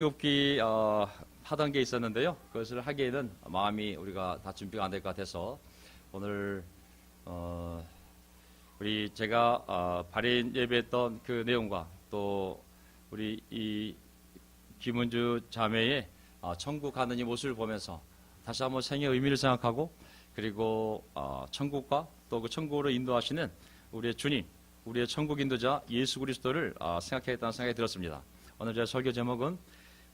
굽기 하던 게 있었는데요. 그것을 하기에는 마음이 우리가 다 준비가 안 될 것 같아서 오늘 우리 제가 발인 예배했던 그 내용과 또 우리 이 김은주 자매의 천국 가는 이 모습을 보면서 다시 한번 생의 의미를 생각하고 그리고 천국과 또 그 천국으로 인도하시는 우리의 주님, 우리의 천국 인도자 예수 그리스도를 생각해야겠다는 생각이 들었습니다. 오늘 제 설교 제목은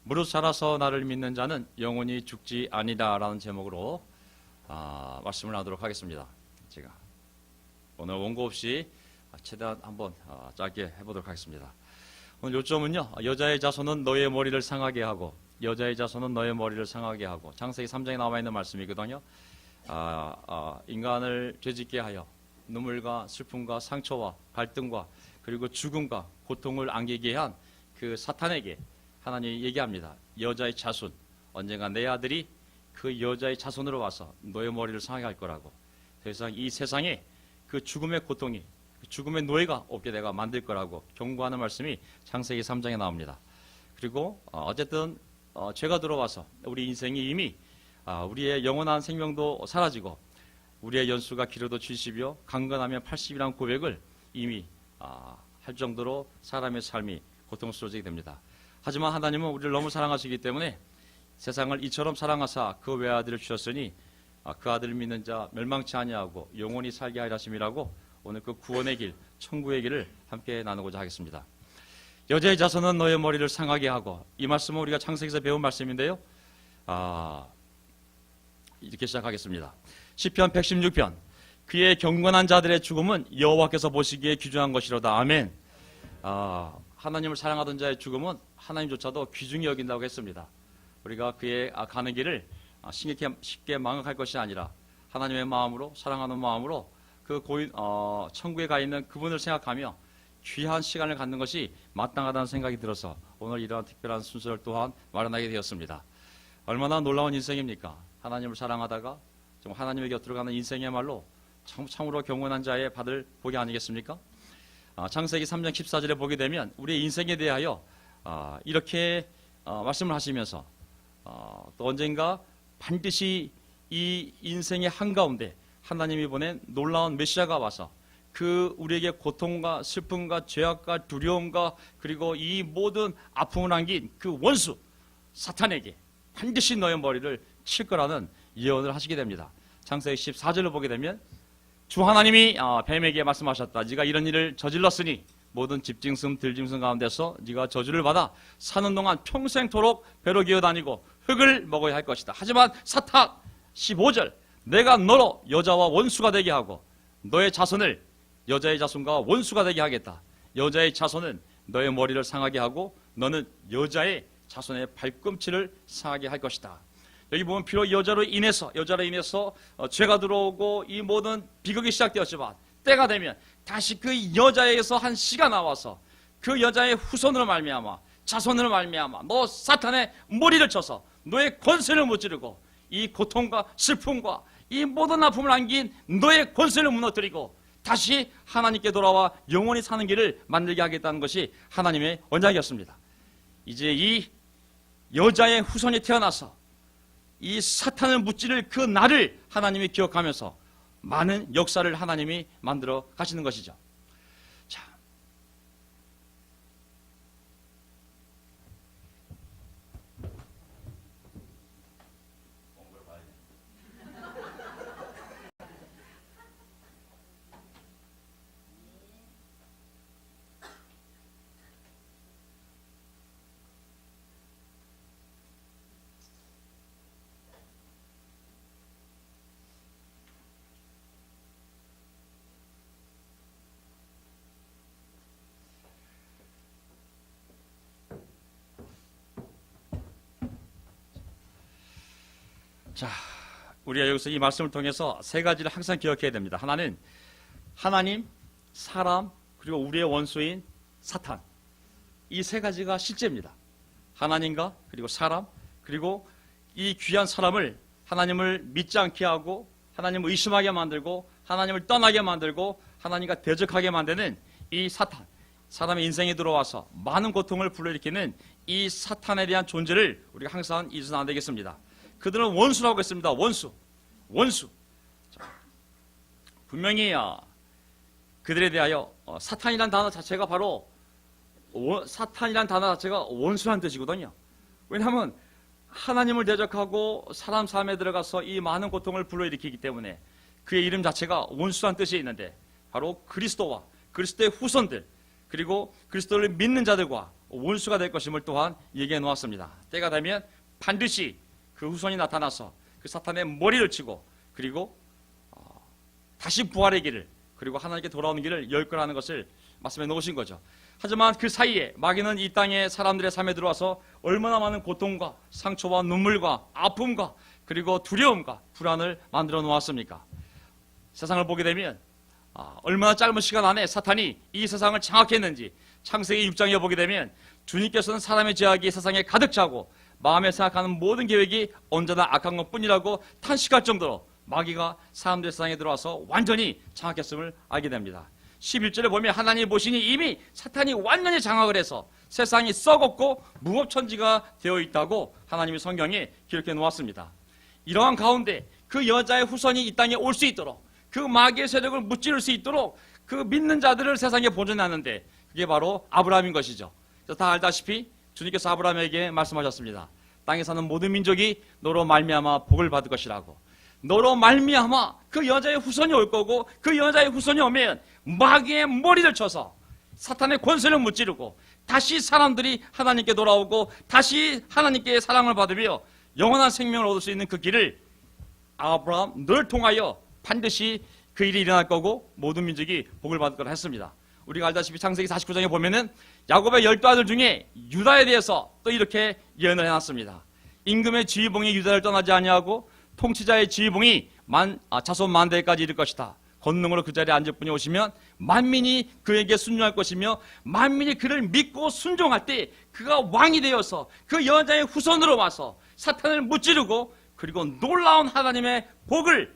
무릇 살아서 나를 믿는 자는 영원히 죽지 아니다라는 제목으로 말씀을 하도록 하겠습니다. 제가 오늘 원고 없이 최대한 한번 짧게 해보도록 하겠습니다. 오늘 요점은요, 여자의 자손은 너의 머리를 상하게 하고 여자의 자손은 너의 머리를 상하게 하고 창세기 3장에 나와 있는 말씀이거든요. 인간을 죄짓게 하여 눈물과 슬픔과 상처와 갈등과 그리고 죽음과 고통을 안기게 한 그 사탄에게 하나님이 얘기합니다. 여자의 자손, 언젠가 내 아들이 그 여자의 자손으로 와서 너의 머리를 상하게 할 거라고. 더 이상 이 세상에 그 죽음의 고통이, 그 죽음의 노예가 없게 내가 만들 거라고 경고하는 말씀이 창세기 3장에 나옵니다. 그리고 어쨌든 죄가 들어와서 우리 인생이 이미 우리의 영원한 생명도 사라지고 우리의 연수가 길어도 70이요 강건하면 80이라는 고백을 이미 할 정도로 사람의 삶이 고통스러워지게 됩니다. 하지만 하나님은 우리를 너무 사랑하시기 때문에 세상을 이처럼 사랑하사 그 외아들을 주셨으니 그 아들을 믿는 자 멸망치 아니하고 영원히 살게 하리라 하심이라고 오늘 그 구원의 길, 천국의 길을 함께 나누고자 하겠습니다. 여자의 자손은 너의 머리를 상하게 하고, 이 말씀은 우리가 창세기에서 배운 말씀인데요. 이렇게 시작하겠습니다. 시편 116편, 그의 경건한 자들의 죽음은 여호와께서 보시기에 귀중한 것이로다. 아멘. 하나님을 사랑하던 자의 죽음은 하나님조차도 귀중히 여긴다고 했습니다. 우리가 그의 가는 길을 쉽게 망각할 것이 아니라 하나님의 마음으로, 사랑하는 마음으로 그 천국에 가 있는 그분을 생각하며 귀한 시간을 갖는 것이 마땅하다는 생각이 들어서 오늘 이러한 특별한 순서를 또한 마련하게 되었습니다. 얼마나 놀라운 인생입니까? 하나님을 사랑하다가 좀 하나님의 곁으로 가는 인생이야말로 참으로 경건한 자의 받을 복이 아니겠습니까? 창세기 3장 14절에 보게 되면 우리의 인생에 대하여 이렇게 말씀을 하시면서 또 언젠가 반드시 이 인생의 한가운데 하나님이 보낸 놀라운 메시아가 와서 그 우리에게 고통과 슬픔과 죄악과 두려움과 그리고 이 모든 아픔을 안긴 그 원수 사탄에게 반드시 너의 머리를 칠 거라는 예언을 하시게 됩니다. 창세기 14절을 보게 되면 주 하나님이 뱀에게 말씀하셨다. 네가 이런 일을 저질렀으니 모든 집짐승 들짐승 가운데서 네가 저주를 받아 사는 동안 평생토록 배로 기어다니고 흙을 먹어야 할 것이다. 하지만 사탄 15절, 내가 너로 여자와 원수가 되게 하고 너의 자손을 여자의 자손과 원수가 되게 하겠다. 여자의 자손은 너의 머리를 상하게 하고 너는 여자의 자손의 발꿈치를 상하게 할 것이다. 여기 보면 비록 여자로 인해서 죄가 들어오고 이 모든 비극이 시작되었지만 때가 되면 다시 그 여자에게서 한 씨가 나와서 그 여자의 후손으로 말미암아 자손으로 말미암아 너 사탄의 머리를 쳐서 너의 권세를 무찌르고 이 고통과 슬픔과 이 모든 아픔을 안긴 너의 권세를 무너뜨리고 다시 하나님께 돌아와 영원히 사는 길을 만들게 하겠다는 것이 하나님의 언약이었습니다. 이제 이 여자의 후손이 태어나서 이 사탄을 무찌를 그 날을 하나님이 기억하면서 많은 역사를 하나님이 만들어 가시는 것이죠. 자, 우리가 여기서 이 말씀을 통해서 세 가지를 항상 기억해야 됩니다. 하나는 하나님, 사람, 그리고 우리의 원수인 사탄. 이 세 가지가 실제입니다. 하나님과 그리고 사람, 그리고 이 귀한 사람을 하나님을 믿지 않게 하고 하나님을 의심하게 만들고 하나님을 떠나게 만들고 하나님과 대적하게 만드는 이 사탄. 사람의 인생에 들어와서 많은 고통을 불러일으키는 이 사탄에 대한 존재를 우리가 항상 잊어서는 안 되겠습니다. 그들은 원수라고 했습니다. 원수. 자, 분명히 그들에 대하여 사탄이란 단어 자체가 바로 사탄이란 단어 자체가 원수란 뜻이거든요. 왜냐하면 하나님을 대적하고 사람 삶에 들어가서 이 많은 고통을 불러일으키기 때문에 그의 이름 자체가 원수란 뜻이 있는데, 바로 그리스도와 그리스도의 후손들, 그리고 그리스도를 믿는 자들과 원수가 될 것임을 또한 얘기해 놓았습니다. 때가 되면 반드시 그 후손이 나타나서 그 사탄의 머리를 치고, 그리고 다시 부활의 길을, 그리고 하나님께 돌아오는 길을 열 거라는 것을 말씀해 놓으신 거죠. 하지만 그 사이에 마귀는 이 땅에 사람들의 삶에 들어와서 얼마나 많은 고통과 상처와 눈물과 아픔과 그리고 두려움과 불안을 만들어 놓았습니까? 세상을 보게 되면 얼마나 짧은 시간 안에 사탄이 이 세상을 장악했는지 창세기 6장에 보게 되면 주님께서는 사람의 죄악이 세상에 가득 차고 마음에 생각하는 모든 계획이 언제나 악한 것뿐이라고 탄식할 정도로 마귀가 사람들 세상에 들어와서 완전히 장악했음을 알게 됩니다. 11절에 보면 하나님이 보시니 이미 사탄이 완전히 장악을 해서 세상이 썩었고 무법천지가 되어 있다고 하나님이 성경에 기록해 놓았습니다. 이러한 가운데 그 여자의 후손이 이 땅에 올 수 있도록, 그 마귀의 세력을 무찌를 수 있도록 그 믿는 자들을 세상에 보존하는데, 그게 바로 아브라함인 것이죠. 다 알다시피 주님께서 아브라함에게 말씀하셨습니다. 땅에 사는 모든 민족이 너로 말미암아 복을 받을 것이라고. 너로 말미암아 그 여자의 후손이 올 거고, 그 여자의 후손이 오면 마귀의 머리를 쳐서 사탄의 권세를 무찌르고 다시 사람들이 하나님께 돌아오고 다시 하나님께 사랑을 받으며 영원한 생명을 얻을 수 있는 그 길을 아브라함 너를 통하여 반드시 그 일이 일어날 거고 모든 민족이 복을 받을 거라 했습니다. 우리가 알다시피 창세기 49장에 보면은 야곱의 12아들 중에 유다에 대해서 또 이렇게 예언을 해놨습니다. 임금의 지휘봉이 유다를 떠나지 아니하고 통치자의 지휘봉이 자손 만대까지 이를 것이다. 권능으로 그 자리에 앉을 분이 오시면 만민이 그에게 순종할 것이며 만민이 그를 믿고 순종할 때 그가 왕이 되어서 그 여자의 후손으로 와서 사탄을 무찌르고 그리고 놀라운 하나님의 복을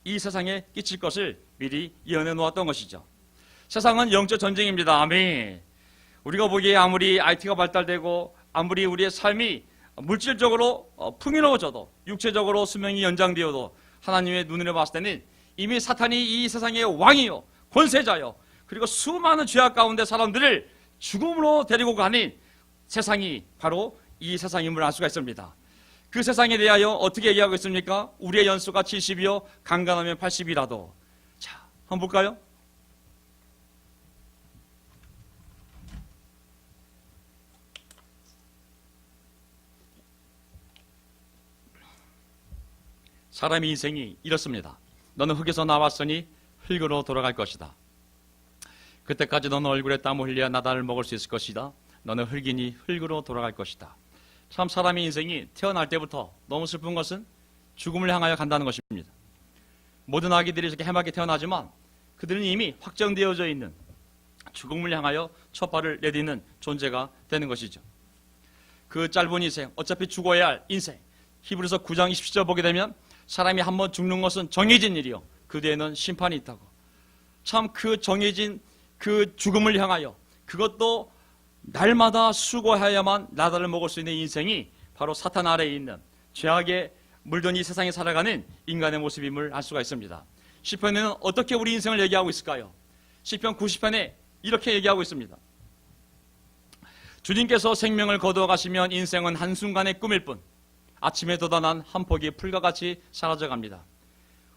이 세상에 끼칠 것을 미리 예언해 놓았던 것이죠. 세상은 영적 전쟁입니다. 아멘. 우리가 보기에 아무리 IT가 발달되고 아무리 우리의 삶이 물질적으로 풍요로워져도 육체적으로 수명이 연장되어도 하나님의 눈으로 봤을 때는 이미 사탄이 이 세상의 왕이요 권세자요 그리고 수많은 죄악 가운데 사람들을 죽음으로 데리고 가는 세상이 바로 이 세상임을 알 수가 있습니다. 그 세상에 대하여 어떻게 얘기하고 있습니까? 우리의 연수가 70이요 강간하면 80이라도. 자, 한번 볼까요? 사람의 인생이 이렇습니다. 너는 흙에서 나왔으니 흙으로 돌아갈 것이다. 그때까지 너는 얼굴에 땀을 흘려 나단을 먹을 수 있을 것이다. 너는 흙이니 흙으로 돌아갈 것이다. 참 사람의 인생이 태어날 때부터 너무 슬픈 것은 죽음을 향하여 간다는 것입니다. 모든 아기들이 이렇게 해맑게 태어나지만 그들은 이미 확정되어져 있는 죽음을 향하여 첫 발을 내딛는 존재가 되는 것이죠. 그 짧은 인생, 어차피 죽어야 할 인생, 히브리서 9장 27절 보게 되면 사람이 한번 죽는 것은 정해진 일이요 그 뒤에는 심판이 있다고. 참 그 정해진 그 죽음을 향하여 그것도 날마다 수고해야만 나다를 먹을 수 있는 인생이 바로 사탄 아래에 있는 죄악에 물든 이 세상에 살아가는 인간의 모습임을 알 수가 있습니다. 시편에는 어떻게 우리 인생을 얘기하고 있을까요? 시편 90편에 이렇게 얘기하고 있습니다. 주님께서 생명을 거두어 가시면 인생은 한순간의 꿈일 뿐 아침에 돋아난 한 폭이 풀과 같이 사라져갑니다.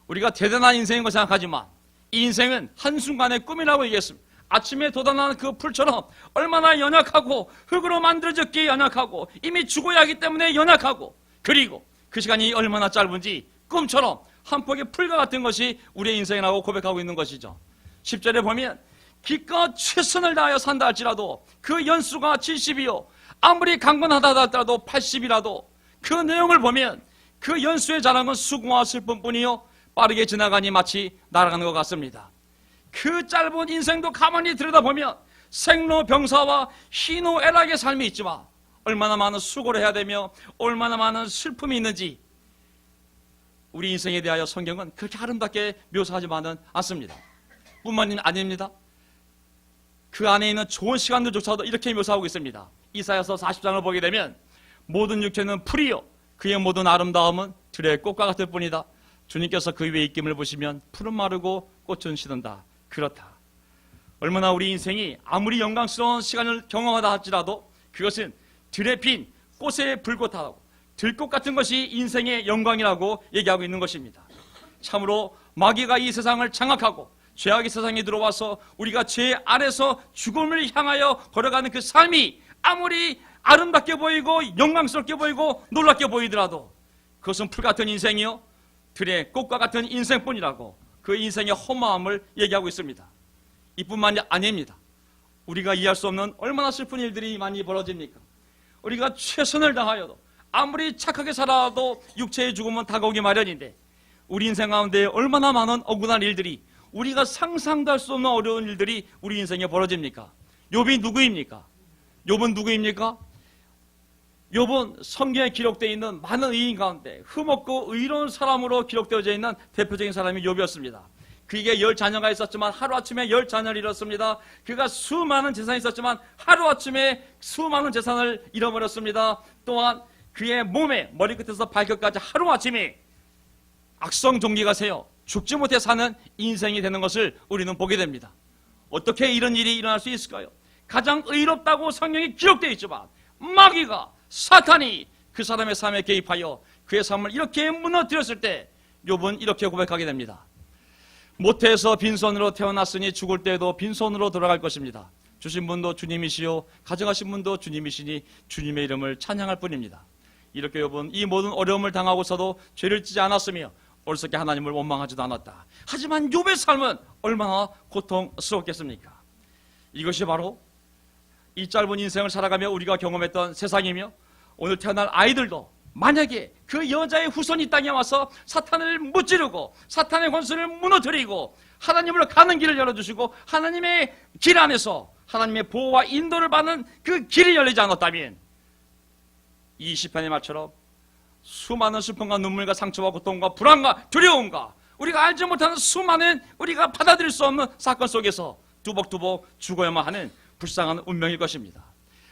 우리가 대단한 인생인 거 생각하지만 이 인생은 한순간의 꿈이라고 얘기했습니다. 아침에 돋아나는 그 풀처럼 얼마나 연약하고 흙으로 만들어졌기에 연약하고 이미 죽어야 하기 때문에 연약하고 그리고 그 시간이 얼마나 짧은지 꿈처럼 한 폭의 풀과 같은 것이 우리의 인생이라고 고백하고 있는 것이죠. 10절에 보면 기껏 최선을 다하여 산다 할지라도 그 연수가 70이요 아무리 강건하다 하더라도 80이라도 그 내용을 보면 그 연수의 자랑은 수고와 슬픔뿐이요 빠르게 지나가니 마치 날아가는 것 같습니다. 그 짧은 인생도 가만히 들여다보면 생로병사와 희노애락의 삶이 있지만 얼마나 많은 수고를 해야 되며 얼마나 많은 슬픔이 있는지 우리 인생에 대하여 성경은 그렇게 아름답게 묘사하지만은 않습니다. 뿐만 아닙니다. 그 안에 있는 좋은 시간들조차도 이렇게 묘사하고 있습니다. 이사야서 40장을 보게 되면 모든 육체는 풀이요 그의 모든 아름다움은 들의 꽃과 같을 뿐이다. 주님께서 그 위에 입김을 보시면 풀은 마르고 꽃은 시든다. 그렇다. 얼마나 우리 인생이 아무리 영광스러운 시간을 경험하다 할지라도 그것은 들에 핀 꽃에 불꽃하고 들꽃 같은 것이 인생의 영광이라고 얘기하고 있는 것입니다. 참으로 마귀가 이 세상을 장악하고 죄악의 세상에 들어와서 우리가 죄 아래서 죽음을 향하여 걸어가는 그 삶이 아무리 아름답게 보이고 영광스럽게 보이고 놀랍게 보이더라도 그것은 풀 같은 인생이요 들의 꽃과 같은 인생뿐이라고 그 인생의 허무함을 얘기하고 있습니다. 이뿐만이 아닙니다. 우리가 이해할 수 없는 얼마나 슬픈 일들이 많이 벌어집니까? 우리가 최선을 다하여도 아무리 착하게 살아도 육체의 죽음은 다가오기 마련인데 우리 인생 가운데 얼마나 많은 억울한 일들이 우리가 상상도 할 수 없는 어려운 일들이 우리 인생에 벌어집니까? 욥이 누구입니까? 욥은 누구입니까? 욥은 성경에 기록되어 있는 많은 의인 가운데 흠없고 의로운 사람으로 기록되어져 있는 대표적인 사람이 욥이었습니다. 그에게 10자녀가 있었지만 하루아침에 10자녀를 잃었습니다. 그가 수많은 재산이 있었지만 하루아침에 수많은 재산을 잃어버렸습니다. 또한 그의 몸에 머리끝에서 발끝까지 하루아침에 악성종기가 새어 죽지 못해 사는 인생이 되는 것을 우리는 보게 됩니다. 어떻게 이런 일이 일어날 수 있을까요? 가장 의롭다고 성경에 기록되어 있지만 마귀가 사탄이 그 사람의 삶에 개입하여 그의 삶을 이렇게 무너뜨렸을 때 욥은 이렇게 고백하게 됩니다. 모태에서 빈손으로 태어났으니 죽을 때에도 빈손으로 돌아갈 것입니다. 주신 분도 주님이시요 가져가신 분도 주님이시니 주님의 이름을 찬양할 뿐입니다. 이렇게 욥은 이 모든 어려움을 당하고서도 죄를 지지 않았으며 어리석게 하나님을 원망하지도 않았다. 하지만 욥의 삶은 얼마나 고통스럽겠습니까? 이것이 바로 이 짧은 인생을 살아가며 우리가 경험했던 세상이며 오늘 태어날 아이들도 만약에 그 여자의 후손이 이 땅에 와서 사탄을 무찌르고 사탄의 권세를 무너뜨리고 하나님으로 가는 길을 열어주시고 하나님의 길 안에서 하나님의 보호와 인도를 받는 그 길이 열리지 않았다면 이 시편의 말처럼 수많은 슬픔과 눈물과 상처와 고통과 불안과 두려움과 우리가 알지 못하는 수많은 우리가 받아들일 수 없는 사건 속에서 두벅두벅 죽어야만 하는 불쌍한 운명일 것입니다.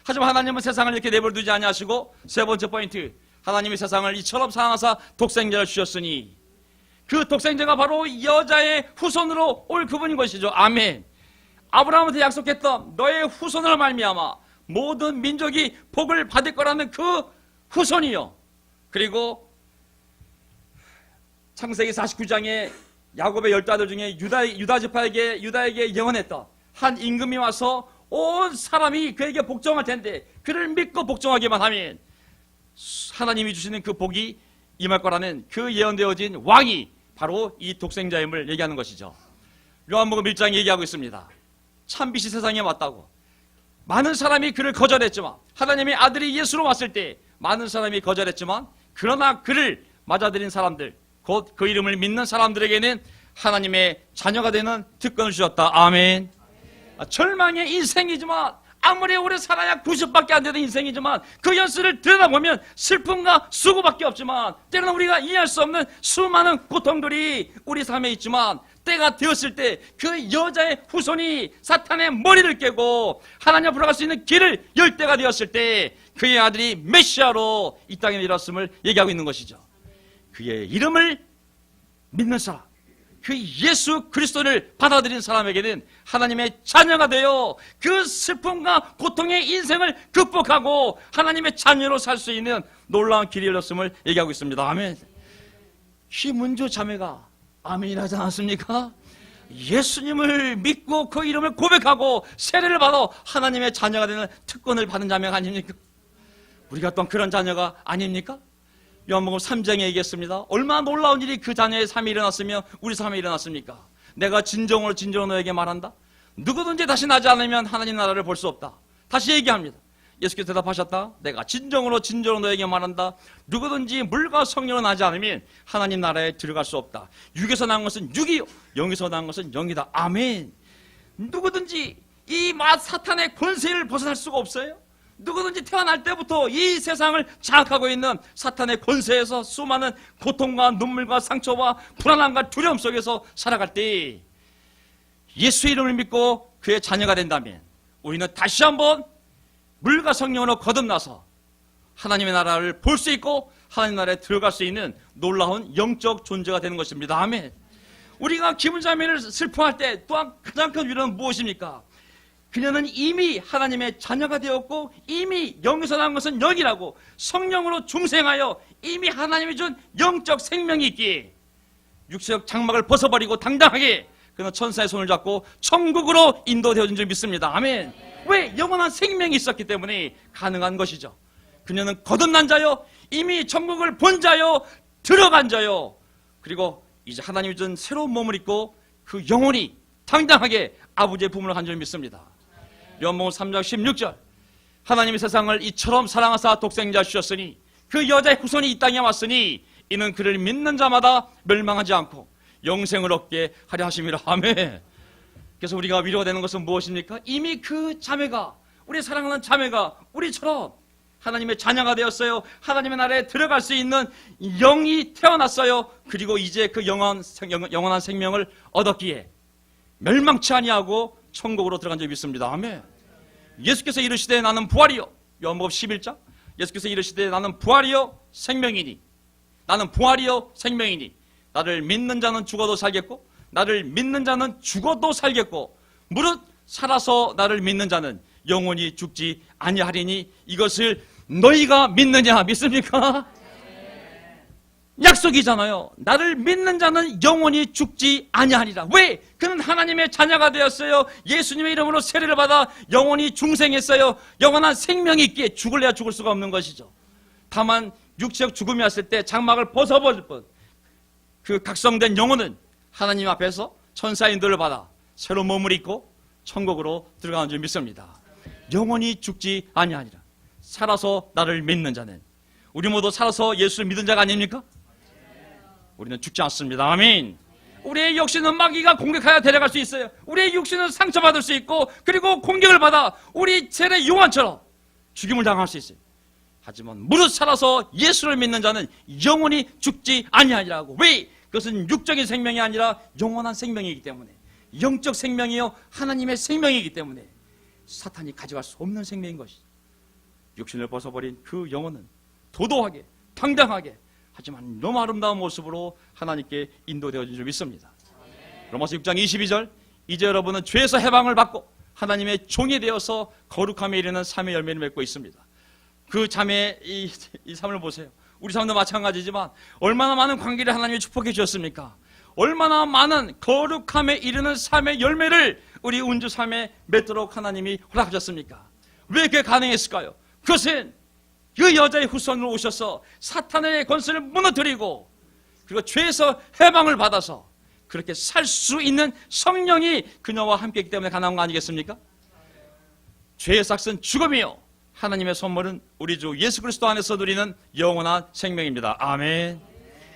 하지만 하나님은 세상을 이렇게 내버려두지 아니하시고 세 번째 포인트, 하나님이 세상을 이처럼 사랑하사 독생자를 주셨으니 그 독생자가 바로 여자의 후손으로 올 그분인 것이죠. 아멘. 아브라함한테 약속했던 너의 후손으로 말미암아 모든 민족이 복을 받을 거라는 그 후손이요. 그리고 창세기 49장에 야곱의 10아들 중에 유다에게 예언했던 한 임금이 와서 온 사람이 그에게 복종할 텐데 그를 믿고 복종하기만 하면 하나님이 주시는 그 복이 임할 거라는 그 예언되어진 왕이 바로 이 독생자임을 얘기하는 것이죠. 요한복음 1장에 얘기하고 있습니다. 참빛이 세상에 왔다고 많은 사람이 그를 거절했지만 하나님의 아들이 예수로 왔을 때 많은 사람이 거절했지만 그러나 그를 맞아들인 사람들 곧 그 이름을 믿는 사람들에게는 하나님의 자녀가 되는 특권을 주셨다. 아멘. 절망의 인생이지만 아무리 오래 살아야 90밖에 안 되는 인생이지만 그 현실을 들여다보면 슬픔과 수고밖에 없지만 때로는 우리가 이해할 수 없는 수많은 고통들이 우리 삶에 있지만 때가 되었을 때 그 여자의 후손이 사탄의 머리를 깨고 하나님 앞으로 갈 수 있는 길을 열 때가 되었을 때 그의 아들이 메시아로 이 땅에 일었음을 얘기하고 있는 것이죠. 그의 이름을 믿는 사람, 그 예수 그리스도를 받아들인 사람에게는 하나님의 자녀가 되어 그 슬픔과 고통의 인생을 극복하고 하나님의 자녀로 살 수 있는 놀라운 길이 열렸음을 얘기하고 있습니다. 아멘. 심은주 자매가 아멘이라 하지 않았습니까? 예수님을 믿고 그 이름을 고백하고 세례를 받아 하나님의 자녀가 되는 특권을 받은 자매가 아닙니까? 우리가 또한 그런 자녀가 아닙니까? 요한복음 3장에 얘기했습니다. 얼마나 놀라운 일이 그 자녀의 삶에 일어났으며 우리 삶에 일어났습니까? 내가 진정으로 너에게 말한다. 누구든지 다시 나지 않으면 하나님 나라를 볼 수 없다. 다시 얘기합니다. 예수께서 대답하셨다. 내가 진정으로 너에게 말한다. 누구든지 물과 성령으로 나지 않으면 하나님 나라에 들어갈 수 없다. 육에서 난 것은 육이요 영에서 난 것은 영이다. 아멘. 누구든지 이 사탄의 권세를 벗어날 수가 없어요. 누구든지 태어날 때부터 이 세상을 장악하고 있는 사탄의 권세에서 수많은 고통과 눈물과 상처와 불안함과 두려움 속에서 살아갈 때 예수의 이름을 믿고 그의 자녀가 된다면 우리는 다시 한번 물과 성령으로 거듭나서 하나님의 나라를 볼 수 있고 하나님 나라에 들어갈 수 있는 놀라운 영적 존재가 되는 것입니다. 아멘. 우리가 기분자매를 슬퍼할 때 또한 가장 큰 위로는 무엇입니까? 그녀는 이미 하나님의 자녀가 되었고 이미 영에서 난 것은 영이라고 성령으로 중생하여 이미 하나님이 준 영적 생명이 있기에 육체적 장막을 벗어버리고 당당하게 그는 천사의 손을 잡고 천국으로 인도되어진 줄 믿습니다. 아멘. 왜? 영원한 생명이 있었기 때문에 가능한 것이죠. 그녀는 거듭난 자요, 이미 천국을 본 자요, 들어간 자요, 그리고 이제 하나님이 준 새로운 몸을 입고 그 영혼이 당당하게 아버지의 품을 한 줄 믿습니다. 요한복음 3장 16절, 하나님이 세상을 이처럼 사랑하사 독생자 주셨으니 그 여자의 후손이 이 땅에 왔으니 이는 그를 믿는 자마다 멸망하지 않고 영생을 얻게 하려 하심이라. 아멘. 그래서 우리가 위로가 되는 것은 무엇입니까? 이미 그 자매가, 우리 사랑하는 자매가 우리처럼 하나님의 자녀가 되었어요. 하나님의 나라에 들어갈 수 있는 영이 태어났어요. 그리고 이제 그 영원한 생명을 얻었기에 멸망치 아니하고 천국으로 들어간 줄 믿습니다. 아멘. 예수께서 이르시되 나는 부활이요, 요한복음 11장, 예수께서 이르시되 나는 부활이요 생명이니, 나는 부활이요 생명이니 나를 믿는 자는 죽어도 살겠고 나를 믿는 자는 죽어도 살겠고 무릇 살아서 나를 믿는 자는 영원히 죽지 아니하리니 이것을 너희가 믿느냐? 믿습니까? 약속이잖아요. 나를 믿는 자는 영원히 죽지 아니하리라. 왜? 그는 하나님의 자녀가 되었어요. 예수님의 이름으로 세례를 받아 영원히 중생했어요. 영원한 생명이 있기에 죽을래야 죽을 수가 없는 것이죠. 다만 육체적 죽음이 왔을 때 장막을 벗어버릴 뿐 그 각성된 영혼은 하나님 앞에서 천사의 인도를 받아 새로운 몸을 입고 천국으로 들어가는 줄 믿습니다. 영원히 죽지 아니하리라. 살아서 나를 믿는 자는, 우리 모두 살아서 예수를 믿은 자가 아닙니까? 우리는 죽지 않습니다. 아멘. 우리의 육신은 마귀가 공격하여 데려갈 수 있어요. 우리의 육신은 상처받을 수 있고 그리고 공격을 받아 우리 세례 요한처럼 죽임을 당할 수 있어요. 하지만 무릇 살아서 예수를 믿는 자는 영원히 죽지 아니하리라고. 왜? 그것은 육적인 생명이 아니라 영원한 생명이기 때문에, 영적 생명이요 하나님의 생명이기 때문에 사탄이 가져갈 수 없는 생명인 것이죠. 육신을 벗어버린 그 영혼은 도도하게 당당하게 하지만 너무 아름다운 모습으로 하나님께 인도되어진 줄 믿습니다. 로마서 6장 22절, 이제 여러분은 죄에서 해방을 받고 하나님의 종이 되어서 거룩함에 이르는 삶의 열매를 맺고 있습니다. 그 자매의 이 삶을 보세요. 우리 삶도 마찬가지지만 얼마나 많은 관계를 하나님이 축복해 주셨습니까? 얼마나 많은 거룩함에 이르는 삶의 열매를 우리 운주 삶에 맺도록 하나님이 허락하셨습니까? 왜 그게 가능했을까요? 그것은 그 여자의 후손으로 오셔서 사탄의 권세를 무너뜨리고 그리고 죄에서 해방을 받아서 그렇게 살 수 있는 성령이 그녀와 함께 있기 때문에 가능한 거 아니겠습니까? 죄의 삭은 죽음이요 하나님의 선물은 우리 주 예수 그리스도 안에서 누리는 영원한 생명입니다. 아멘.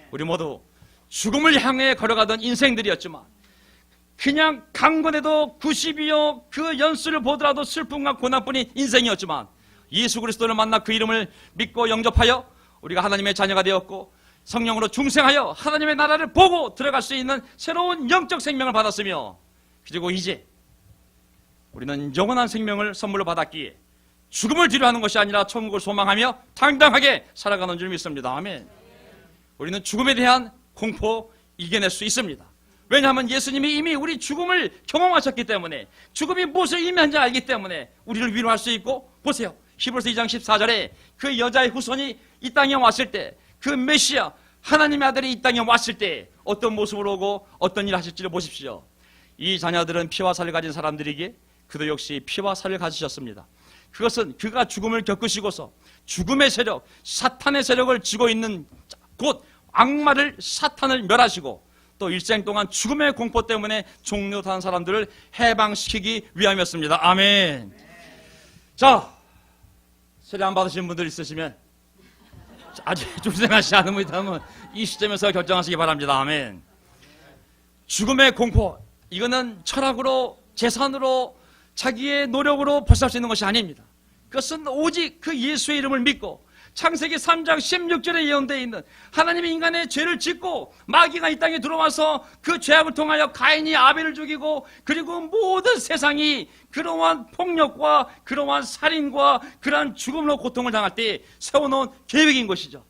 우리 모두 죽음을 향해 걸어가던 인생들이었지만 그냥 강건해도 90이요 그 연수를 보더라도 슬픔과 고난뿐인 인생이었지만 예수 그리스도를 만나 그 이름을 믿고 영접하여 우리가 하나님의 자녀가 되었고 성령으로 중생하여 하나님의 나라를 보고 들어갈 수 있는 새로운 영적 생명을 받았으며 그리고 이제 우리는 영원한 생명을 선물로 받았기에 죽음을 뒤로하는 것이 아니라 천국을 소망하며 당당하게 살아가는 줄 믿습니다. 아멘. 우리는 죽음에 대한 공포 이겨낼 수 있습니다. 왜냐하면 예수님이 이미 우리 죽음을 경험하셨기 때문에 죽음이 무엇을 의미하는지 알기 때문에 우리를 위로할 수 있고 보세요. 히브리서 2장 14절에 그 여자의 후손이 이 땅에 왔을 때 그 메시아 하나님의 아들이 이 땅에 왔을 때 어떤 모습으로 오고 어떤 일을 하실지를 보십시오. 이 자녀들은 피와 살을 가진 사람들이기에 그도 역시 피와 살을 가지셨습니다. 그것은 그가 죽음을 겪으시고서 죽음의 세력, 사탄의 세력을 쥐고 있는 곧 악마를 사탄을 멸하시고 또 일생 동안 죽음의 공포 때문에 종료한 사람들을 해방시키기 위함이었습니다. 아멘. 자, 세례 안 받으신 분들 있으시면 아직 중생하시지 않은 분이 있다면 이 시점에서 결정하시기 바랍니다. 아멘. 죽음의 공포, 이거는 철학으로 재산으로 자기의 노력으로 벗어날 수 있는 것이 아닙니다. 그것은 오직 그 예수의 이름을 믿고 창세기 3장 16절에 예언되어 있는 하나님이 인간의 죄를 짓고 마귀가 이 땅에 들어와서 그 죄악을 통하여 가인이 아벨을 죽이고 그리고 모든 세상이 그러한 폭력과 그러한 살인과 그러한 죽음으로 고통을 당할 때 세워놓은 계획인 것이죠.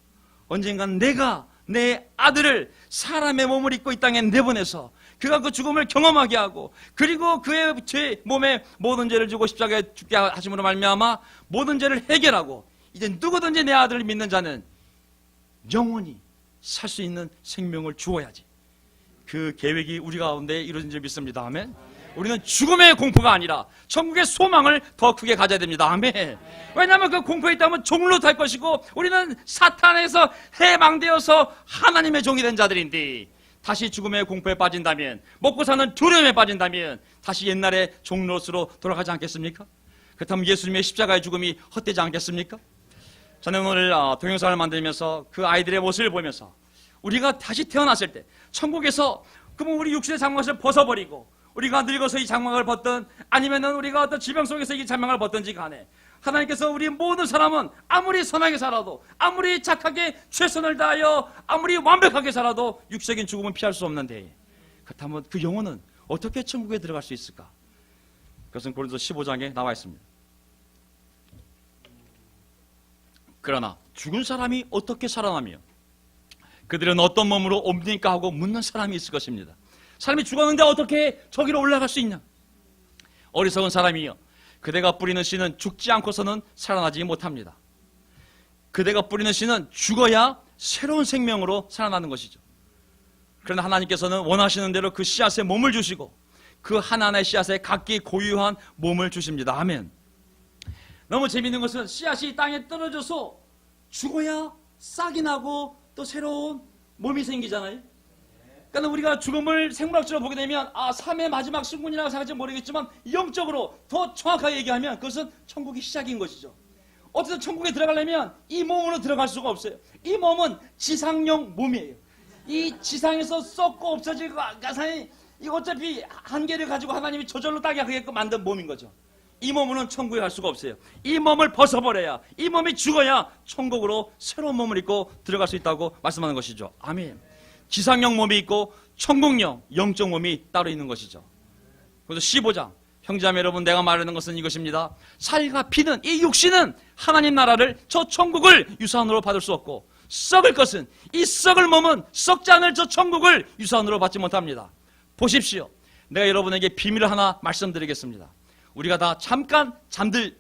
언젠간 내가 내 아들을 사람의 몸을 입고 이 땅에 내보내서 그가 그 죽음을 경험하게 하고 그리고 그의 죄 몸에 모든 죄를 주고 십자가에 죽게 하심으로 말미암아 모든 죄를 해결하고 이제 누구든지 내 아들을 믿는 자는 영원히 살 수 있는 생명을 주어야지. 그 계획이 우리 가운데 이루어진 줄 믿습니다. 아멘. 우리는 죽음의 공포가 아니라 천국의 소망을 더 크게 가져야 됩니다. 아멘. 왜냐하면 그 공포에 있다면 종로 될 것이고 우리는 사탄에서 해방되어서 하나님의 종이 된 자들인데 다시 죽음의 공포에 빠진다면 먹고 사는 두려움에 빠진다면 다시 옛날의 종로스로 돌아가지 않겠습니까? 그렇다면 예수님의 십자가의 죽음이 헛되지 않겠습니까? 저는 오늘 동영상을 만들면서 그 아이들의 모습을 보면서 우리가 다시 태어났을 때 천국에서 그러면 우리 육신의 장막을 벗어버리고 우리가 늙어서 이 장막을 벗든 아니면은 우리가 어떤 질병 속에서 이 장막을 벗든지 간에 하나님께서 우리 모든 사람은 아무리 선하게 살아도 아무리 착하게 최선을 다하여 아무리 완벽하게 살아도 육적인 죽음은 피할 수 없는데 그렇다면 그 영혼은 어떻게 천국에 들어갈 수 있을까? 그것은 고린도서 15장에 나와 있습니다. 그러나 죽은 사람이 어떻게 살아나며 그들은 어떤 몸으로 옵니까 하고 묻는 사람이 있을 것입니다. 사람이 죽었는데 어떻게 저기로 올라갈 수 있냐? 어리석은 사람이여, 그대가 뿌리는 씨는 죽지 않고서는 살아나지 못합니다. 그대가 뿌리는 씨는 죽어야 새로운 생명으로 살아나는 것이죠. 그러나 하나님께서는 원하시는 대로 그 씨앗에 몸을 주시고 그 하나하나의 씨앗에 각기 고유한 몸을 주십니다. 아멘. 너무 재미있는 것은 씨앗이 땅에 떨어져서 죽어야 싹이 나고 또 새로운 몸이 생기잖아요. 그러니까 우리가 죽음을 생물학적으로 보게 되면 삶의 마지막 순간이라고 생각할지 모르겠지만 영적으로 더 정확하게 얘기하면 그것은 천국의 시작인 것이죠. 어쨌든 천국에 들어가려면 이 몸으로 들어갈 수가 없어요. 이 몸은 지상용 몸이에요. 이 지상에서 썩고 없어질 가상이 이거 어차피 한계를 가지고 하나님이 저절로 따게 하게끔 만든 몸인 거죠. 이 몸으로는 천국에 갈 수가 없어요. 이 몸을 벗어버려야, 이 몸이 죽어야 천국으로 새로운 몸을 입고 들어갈 수 있다고 말씀하는 것이죠. 아멘. 지상형 몸이 있고 천국형 영적 몸이 따로 있는 것이죠. 그래서 15장 형제자매 여러분, 내가 말하는 것은 이것입니다. 살과 피는, 이 육신은 하나님 나라를, 저 천국을 유산으로 받을 수 없고 썩을 것은, 이 썩을 몸은 썩지 않을 저 천국을 유산으로 받지 못합니다. 보십시오. 내가 여러분에게 비밀을 하나 말씀드리겠습니다. 우리가 다 잠깐 잠들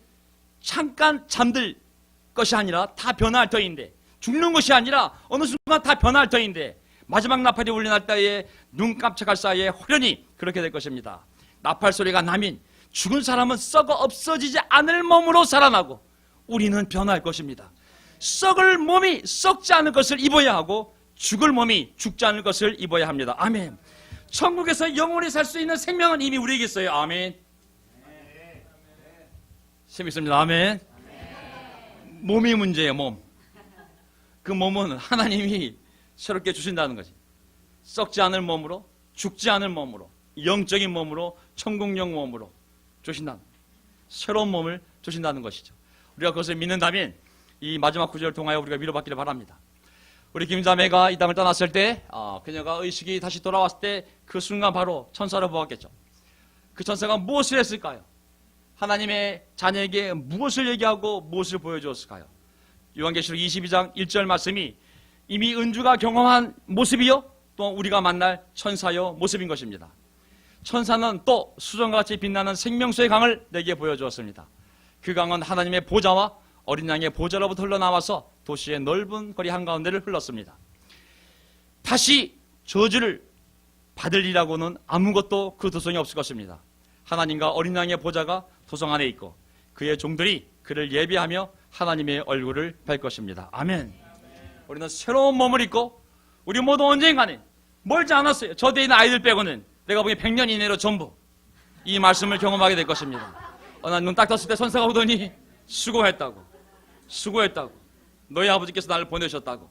것이 아니라 다 변화할 터인데, 죽는 것이 아니라 어느 순간 다 변화할 터인데, 마지막 나팔이 울려날 때에 눈 깜짝할 사이에 호련히 그렇게 될 것입니다. 나팔 소리가 나면 죽은 사람은 썩어 없어지지 않을 몸으로 살아나고 우리는 변화할 것입니다. 썩을 몸이 썩지 않을 것을 입어야 하고 죽을 몸이 죽지 않을 것을 입어야 합니다. 아멘. 천국에서 영원히 살 수 있는 생명은 이미 우리에게 있어요. 아멘. 재밌습니다. 아멘. 몸이 문제예요. 몸. 그 몸은 하나님이 새롭게 주신다는 거지. 썩지 않을 몸으로, 죽지 않을 몸으로, 영적인 몸으로, 천국령 몸으로 주신다는, 새로운 몸을 주신다는 것이죠. 우리가 그것을 믿는다면 이 마지막 구절을 통하여 우리가 위로받기를 바랍니다. 우리 김자매가 이 땅을 떠났을 때, 그녀가 의식이 다시 돌아왔을 때 그 순간 바로 천사를 보았겠죠. 그 천사가 무엇을 했을까요? 하나님의 자녀에게 무엇을 얘기하고 무엇을 보여주었을까요? 요한계시록 22장 1절 말씀이 이미 은주가 경험한 모습이요, 또 우리가 만날 천사요 모습인 것입니다. 천사는 또 수정과 같이 빛나는 생명수의 강을 내게 보여주었습니다. 그 강은 하나님의 보좌와 어린 양의 보좌로부터 흘러나와서 도시의 넓은 거리 한가운데를 흘렀습니다. 다시 저주를 받을 일이라고는 아무것도 그 도성에 없을 것입니다. 하나님과 어린 양의 보좌가 도성 안에 있고 그의 종들이 그를 예배하며 하나님의 얼굴을 뵐 것입니다. 아멘. 우리는 새로운 몸을 입고 우리 모두 언젠가는 멀지 않았어요. 저 뒤에 있는 아이들 빼고는 내가 보기엔 100년 이내로 전부 이 말씀을 경험하게 될 것입니다. 난 눈 딱 떴을 때 천사가 오더니 수고했다고 너희 아버지께서 나를 보내셨다고.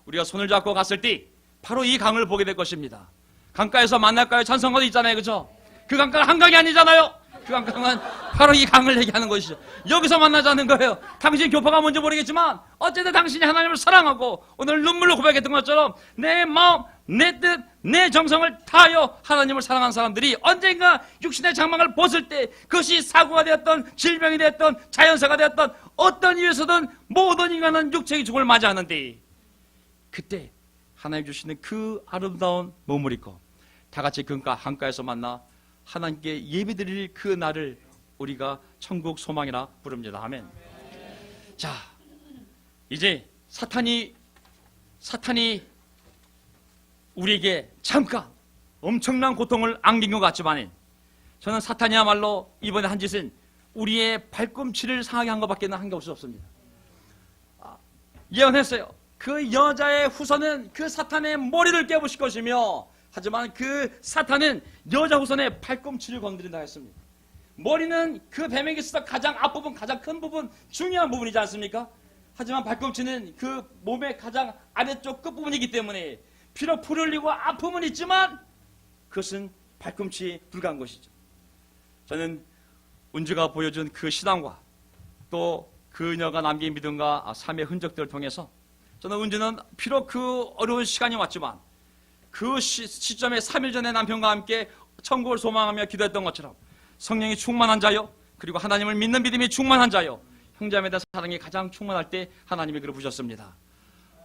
우리가 손을 잡고 갔을 때 바로 이 강을 보게 될 것입니다. 강가에서 만날까요? 찬성가도 있잖아요. 그죠? 그 강가가 한강이 아니잖아요. 그 강은 바로 이 강을 얘기하는 것이죠. 여기서 만나자는 거예요. 당신 교파가 뭔지 모르겠지만 어쨌든 당신이 하나님을 사랑하고 오늘 눈물로 고백했던 것처럼 내 마음, 내 뜻, 내 정성을 다하여 하나님을 사랑하는 사람들이 언젠가 육신의 장막을 벗을 때 그것이 사고가 되었던 질병이 되었던 자연사가 되었던 어떤 이유에서든 모든 인간은 육체의 죽음을 맞이하는데 그때 하나님 주시는 그 아름다운 몸을 입고 다 같이 금가 한가에서 만나 하나님께 예배드릴 그 날을 우리가 천국 소망이라 부릅니다. 아멘. 자, 이제 사탄이 우리에게 잠깐 엄청난 고통을 안긴 것 같지만 저는 사탄이야말로 이번에 한 짓은 우리의 발꿈치를 상하게 한 것밖에 한 게 없습니다. 예언했어요. 그 여자의 후손은 그 사탄의 머리를 깨부실 것이며 하지만 그 사탄은 여자 후손의 발꿈치를 건드린다 했습니다. 머리는 그 뱀에게 있어서 가장 앞부분, 가장 큰 부분, 중요한 부분이지 않습니까? 하지만 발꿈치는 그 몸의 가장 아래쪽 끝부분이기 때문에 비록 풀 흘리고 아픔은 있지만 그것은 발꿈치에 불과한 것이죠. 저는 운주가 보여준 그 신앙과 또 그녀가 남긴 믿음과 삶의 흔적들을 통해서 저는 운주는 비록 그 어려운 시간이 왔지만 그 시점에 3일 전에 남편과 함께 천국을 소망하며 기도했던 것처럼 성령이 충만한 자요 그리고 하나님을 믿는 믿음이 충만한 자요 형제자매에 대한 사랑이 가장 충만할 때 하나님이 그를 부셨습니다.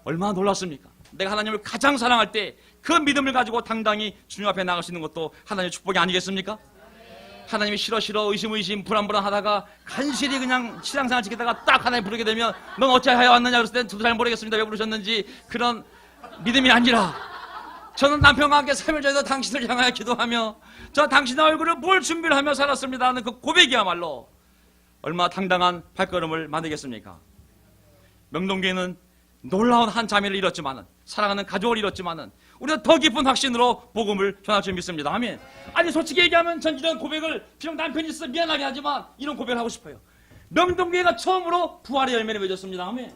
얼마나 놀랐습니까? 내가 하나님을 가장 사랑할 때 그 믿음을 가지고 당당히 주님 앞에 나갈 수 있는 것도 하나님의 축복이 아니겠습니까? 하나님이 싫어 의심 불안하다가 간신히 그냥 신앙생활 지키다가 딱 하나님 부르게 되면 넌 어찌하여 왔느냐 그랬을 땐 저도 잘 모르겠습니다. 왜 부르셨는지 그런 믿음이 아니라 저는 남편과 함께 3일 전에도 당신을 향하여 기도하며 저 당신의 얼굴을 볼 준비를 하며 살았습니다 하는 그 고백이야말로 얼마나 당당한 발걸음을 만들겠습니까? 명동교회는 놀라운 한 자매를 잃었지만은 사랑하는 가족을 잃었지만은 우리는 더 깊은 확신으로 복음을 전할 줄 믿습니다. 아멘. 아니 솔직히 얘기하면 전 이런 고백을 비록 남편이 있어 미안하게 하지만 이런 고백을 하고 싶어요. 명동교회가 처음으로 부활의 열매를 맺었습니다. 아멘.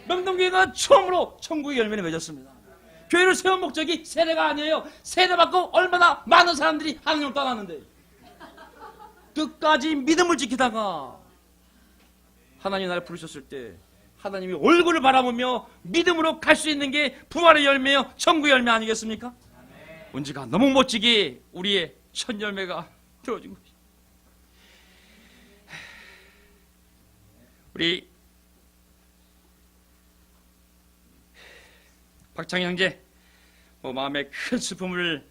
명동교회가 처음으로 천국의 열매를 맺었습니다. 교회를 세운 목적이 세례가 아니에요. 세례 받고 얼마나 많은 사람들이 하나님을 떠났는데 끝까지 믿음을 지키다가 하나님이 나를 부르셨을 때 하나님이 얼굴을 바라보며 믿음으로 갈 수 있는 게 부활의 열매요 천국의 열매 아니겠습니까? 운지가 너무 멋지게 우리의 첫 열매가 들어진 것이. 우리 박창희 형제 마음에 큰 슬픔을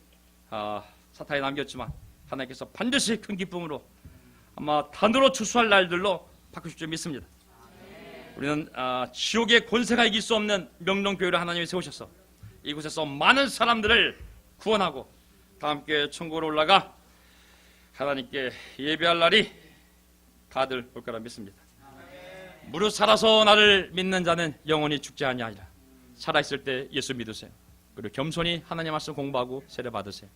사탄에 남겼지만 하나님께서 반드시 큰 기쁨으로 아마 단으로 추수할 날들로 바꾸실 줄 믿습니다. 우리는 지옥의 권세가 이길 수 없는 명동교회를 하나님이 세우셔서 이곳에서 많은 사람들을 구원하고 다 함께 천국으로 올라가 하나님께 예배할 날이 다들 올 거라 믿습니다. 무릇 살아서 나를 믿는 자는 영원히 죽지 아니하리라. 살아있을 때 예수 믿으세요. 그리고 겸손히 하나님 말씀 공부하고 세례 받으세요.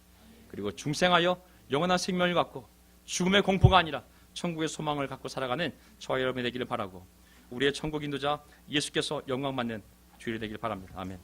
그리고 중생하여 영원한 생명을 갖고 죽음의 공포가 아니라 천국의 소망을 갖고 살아가는 저와 여러분이 되기를 바라고 우리의 천국 인도자 예수께서 영광받는 주일이 되기를 바랍니다. 아멘.